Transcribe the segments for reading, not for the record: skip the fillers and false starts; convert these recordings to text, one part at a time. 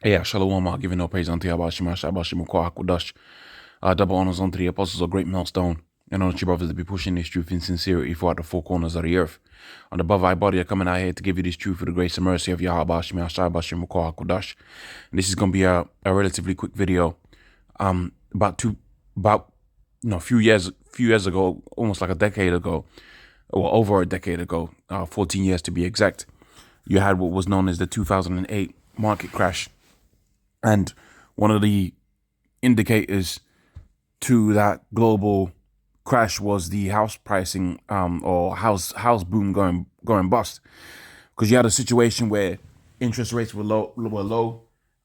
Yeah, Shalom, giving no praise unto Yahweh Shema Shabashim Hakudash. Double honors unto the apostles of Great Millstone. And unto you brothers to be pushing this truth in sincerity throughout the four corners of the earth. On the above I body are coming out here to give you this truth for the grace and mercy of Yahweh Shema Shabashim Hakudash. And this is gonna be a relatively quick video. About a few years ago, almost like a decade ago, or over a decade ago, 14 years to be exact, you had what was known as the 2008 market crash. And one of the indicators to that global crash was the house pricing or house boom going bust, because you had a situation where interest rates were low,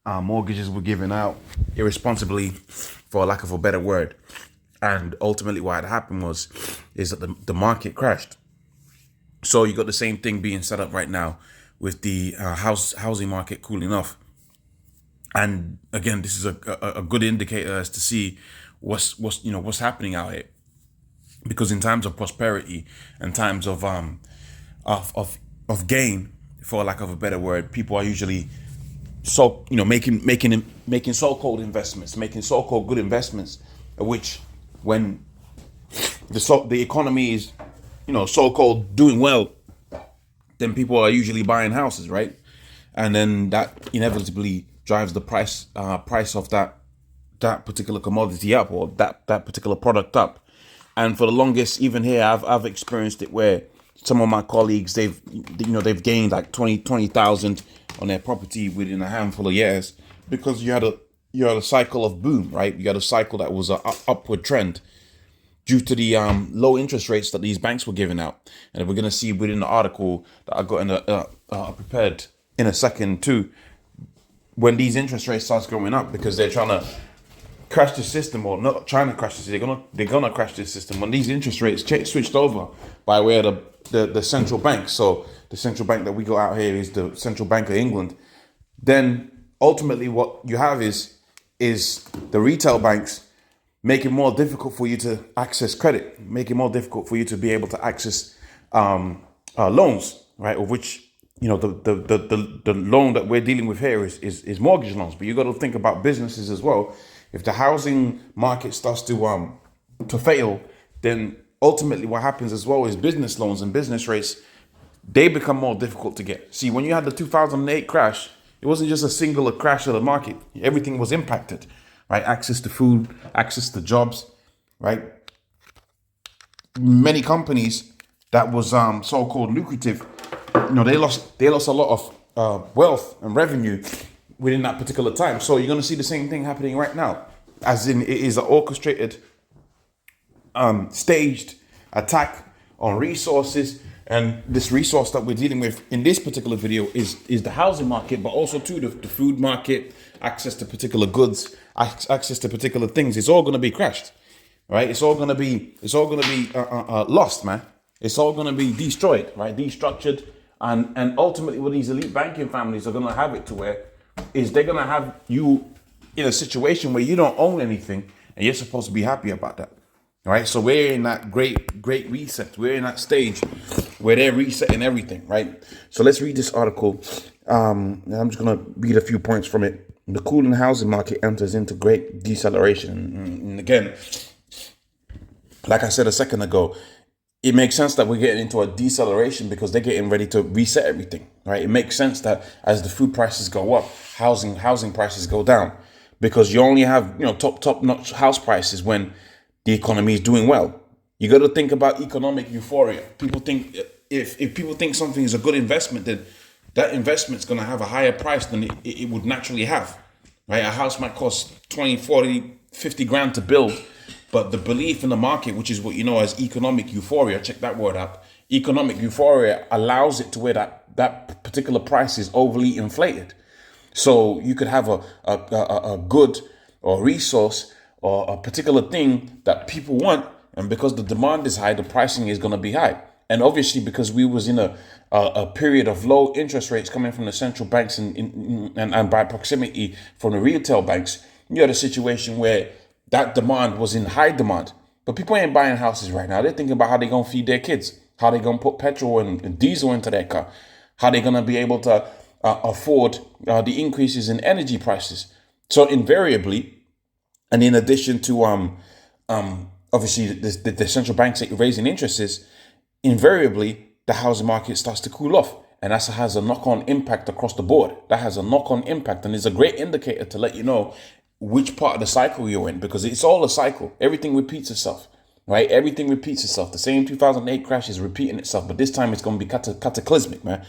mortgages were given out irresponsibly, for lack of a better word, and ultimately what had happened is that the market crashed. So you got the same thing being set up right now with the housing market cooling off. And again, this is a good indicator as to see what's happening out here, because in times of prosperity and times of gain, for lack of a better word, people are usually making so-called investments, making so-called good investments, which when the economy is so-called doing well, then people are usually buying houses, right? And then that inevitably drives the price of that particular commodity up, or that particular product up. And for the longest, even here, I've experienced it where some of my colleagues, they've gained like 20,000 on their property within a handful of years, because you had a cycle of boom, right? You had a cycle that was an upward trend due to the low interest rates that these banks were giving out. And we're going to see within the article that I got in prepared in a second too, when these interest rates starts going up, because they're trying to crash the system, or not trying to crash the system, they're gonna crash the system when these interest rates switched over by way of the central bank. So the central bank that we got out here is the Central Bank of England. Then ultimately what you have is the retail banks making more difficult for you to access credit, making more difficult for you to be able to access loans, right? Of which the loan that we're dealing with here is mortgage loans. But you got to think about businesses as well. If the housing market starts to fail, then ultimately what happens as well is business loans and business rates, they become more difficult to get. See, when you had the 2008 crash, it wasn't just a singular crash of the market. Everything was impacted, right? Access to food, access to jobs, right? Many companies that was so-called lucrative, they lost a lot of wealth and revenue within that particular time. So you're going to see the same thing happening right now, as in it is an orchestrated, staged attack on resources. And this resource that we're dealing with in this particular video is the housing market, but also too the food market, access to particular goods, access to particular things. It's all going to be crashed, right? It's all going to be lost, man. It's all going to be destroyed, right? Destructured. And ultimately what these elite banking families are going to have it to where is they're going to have you in a situation where you don't own anything and you're supposed to be happy about that. All right. So we're in that great reset. We're in that stage where they're resetting everything. Right. So let's read this article. I'm just going to read a few points from it. The cooling housing market enters into great deceleration. And again, like I said a second ago, it makes sense that we're getting into a deceleration because they're getting ready to reset everything, right? It makes sense that as the food prices go up, housing prices go down, because you only have top notch house prices when the economy is doing well. You got to think about economic euphoria. People think if people think something is a good investment, then that investment's going to have a higher price than it would naturally have, right? A house might cost 20, 40, 50 grand to build. But the belief in the market, which is what you know as economic euphoria, check that word out. Economic euphoria allows it to where that particular price is overly inflated. So you could have a good or resource or a particular thing that people want, and because the demand is high, the pricing is going to be high. And obviously, because we was in a period of low interest rates coming from the central banks and by proximity from the retail banks, you had a situation where that demand was in high demand. But people ain't buying houses right now. They're thinking about how they're going to feed their kids, how they're going to put petrol and diesel into their car, how they're going to be able to afford the increases in energy prices. So invariably, and in addition to obviously the central banks raising interests, invariably the housing market starts to cool off, and that has a knock-on impact across the board. That has a knock-on impact, and is a great indicator to let you know which part of the cycle you're in, because it's all a cycle. Everything repeats itself, right? Everything repeats itself. The same 2008 crash is repeating itself, but this time it's going to be cataclysmic, man.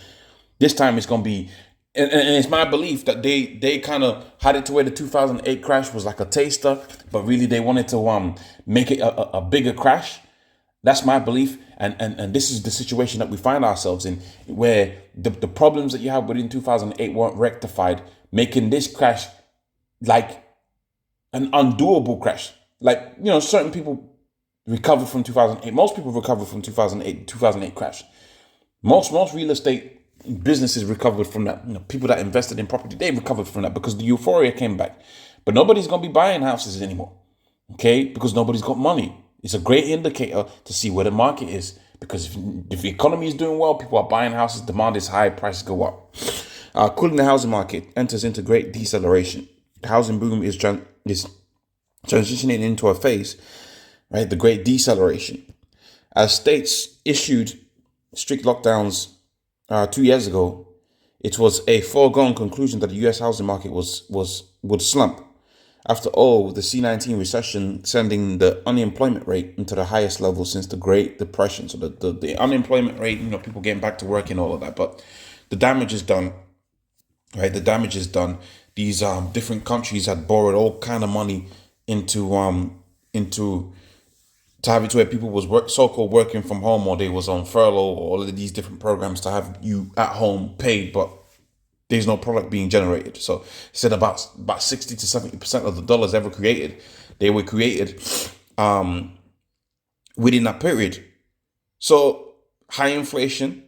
This time it's going to be, and it's my belief that they kind of had it to where the 2008 crash was like a taster, but really they wanted to make it a bigger crash. That's my belief, and this is the situation that we find ourselves in, where the problems that you have within 2008 weren't rectified, making this crash like an undoable crash. Like, certain people recover from 2008. Most people recover from 2008 crash. Most real estate businesses recovered from that. People that invested in property, they recovered from that because the euphoria came back. But nobody's going to be buying houses anymore, okay? Because nobody's got money. It's a great indicator to see where the market is, because if the economy is doing well, people are buying houses, demand is high, prices go up. Cooling the housing market enters into great deceleration. The housing boom is transitioning into a phase, right? The great deceleration. As states issued strict lockdowns 2 years ago, it was a foregone conclusion that the U.S. housing market would slump. After all, the C-19 recession sending the unemployment rate into the highest level since the Great Depression. So the unemployment rate, people getting back to work and all of that, but the damage is done, right? The damage is done. These different countries had borrowed all kind of money into to have it to where people was so-called working from home, or they was on furlough, or all of these different programs to have you at home paid, but there's no product being generated. So he said about 60 to 70% of the dollars ever created, they were created within that period. So high inflation,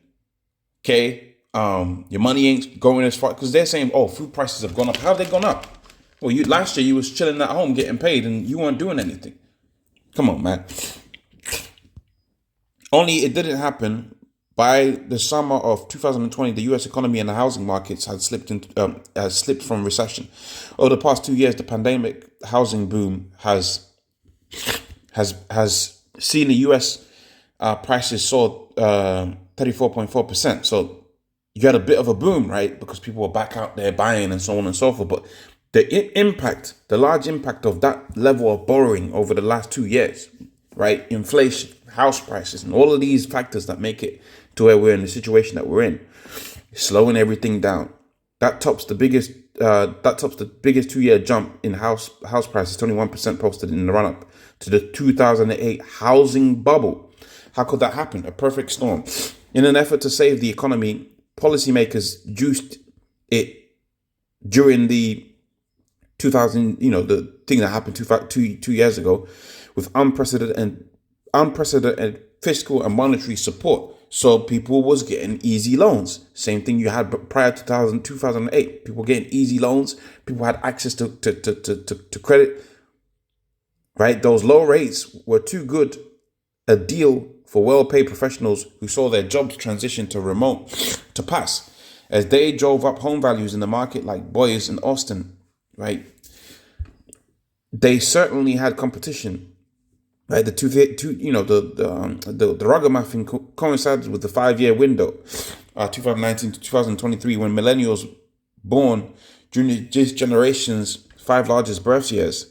okay, your money ain't going as far, because they're saying, oh, food prices have gone up. How have they gone up? Well, last year you was chilling at home getting paid and you weren't doing anything. Come on, man. Only it didn't happen. By the summer of 2020, the U.S. economy and the housing markets had slipped from recession. Over the past 2 years, the pandemic housing boom has seen the U.S. Prices soar 34.4%. So you had a bit of a boom, right? Because people were back out there buying and so on and so forth. But the large impact of that level of borrowing over the last 2 years, right? Inflation, house prices, and all of these factors that make it to where we're in the situation that we're in, slowing everything down. That tops the biggest 2-year jump in house prices, 21% posted in the run-up to the 2008 housing bubble. How could that happen? A perfect storm. In an effort to save the economy, policymakers juiced it during the 2000, the thing that happened two years ago, with unprecedented fiscal and monetary support. So people was getting easy loans. Same thing you had prior to 2008. People getting easy loans. People had access to credit, right? Those low rates were too good a deal for well-paid professionals who saw their jobs transition to remote to pass. As they drove up home values in the market like Boyers and Austin, right? They certainly had competition. Right, the ragamuffin coincides with the 5-year window, 2019 to 2023, when millennials born during this generation's 5 largest birth years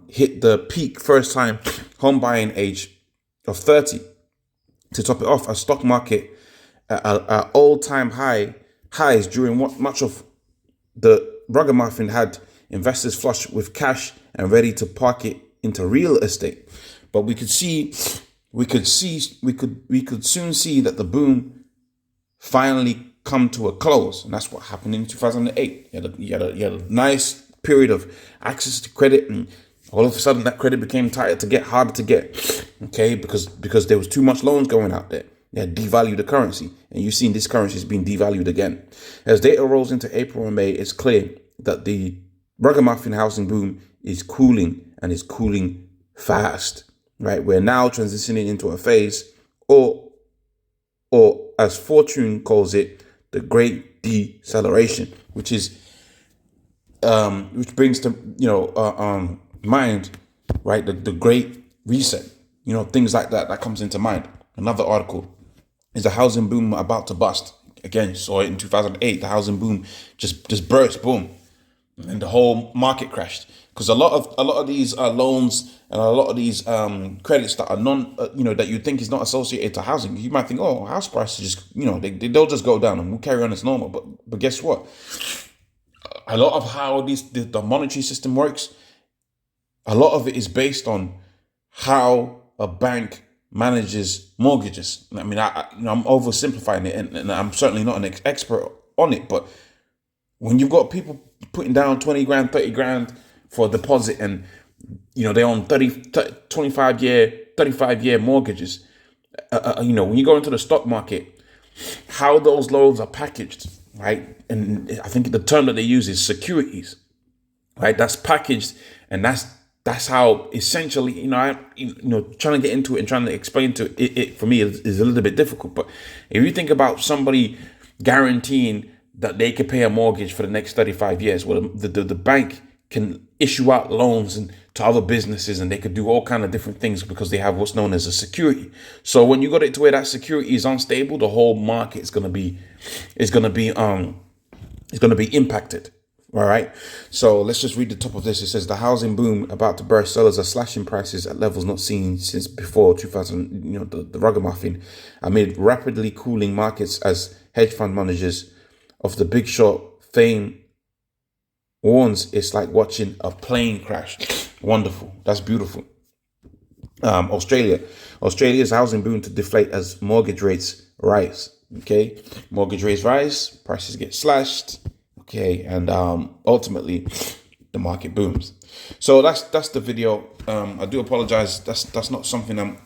hit the peak first-time home buying age of 30. To top it off, a stock market at all-time highs during what much of the ragamuffin had investors flush with cash and ready to park it into real estate. But we could soon see that the boom finally come to a close, and that's what happened in 2008. You had a nice period of access to credit, and all of a sudden that credit became tighter to get, harder to get, okay, because there was too much loans going out there. They had devalued the currency, and you've seen this currency is being devalued again. As data rolls into April and May, it's clear that the ragamuffin housing boom is cooling, and is cooling fast, right? We're now transitioning into a phase, or as Fortune calls it, the Great Deceleration, which brings to mind, right, the Great Reset, things like that comes into mind. Another article is the housing boom about to bust. Again, you saw it in 2008. The housing boom just burst, boom, and the whole market crashed because a lot of these loans and a lot of these credits that are that you think is not associated to housing. You might think, oh, house prices just they'll just go down and we'll carry on as normal. But guess what? A lot of how the monetary system works, a lot of it is based on how a bank manages mortgages. I mean, I'm oversimplifying it, and I'm certainly not an expert on it. But when you've got people putting down 20 grand, 30 grand for a deposit, and they own 25 year mortgages, when you go into the stock market, how those loans are packaged, right? And I think the term that they use is securities, right? That's packaged, and that's how essentially, trying to get into it and trying to explain to it for me is a little bit difficult. But if you think about somebody guaranteeing that they could pay a mortgage for the next 35 years, well, the bank can issue out loans to other businesses, and they could do all kind of different things because they have what's known as a security. So when you got it to where that security is unstable, the whole market is going to be impacted. All right. So let's just read the top of this. It says the housing boom about to burst. Sellers are slashing prices at levels not seen since before 2000. The ragamuffin amid rapidly cooling markets as hedge fund managers of the Big Short fame warns it's like watching a plane crash. Wonderful. That's beautiful. Australia's housing boom to deflate as mortgage rates rise. Okay. Mortgage rates rise. Prices get slashed. Okay, and ultimately, the market booms. So that's the video. I do apologize. That's not something I'm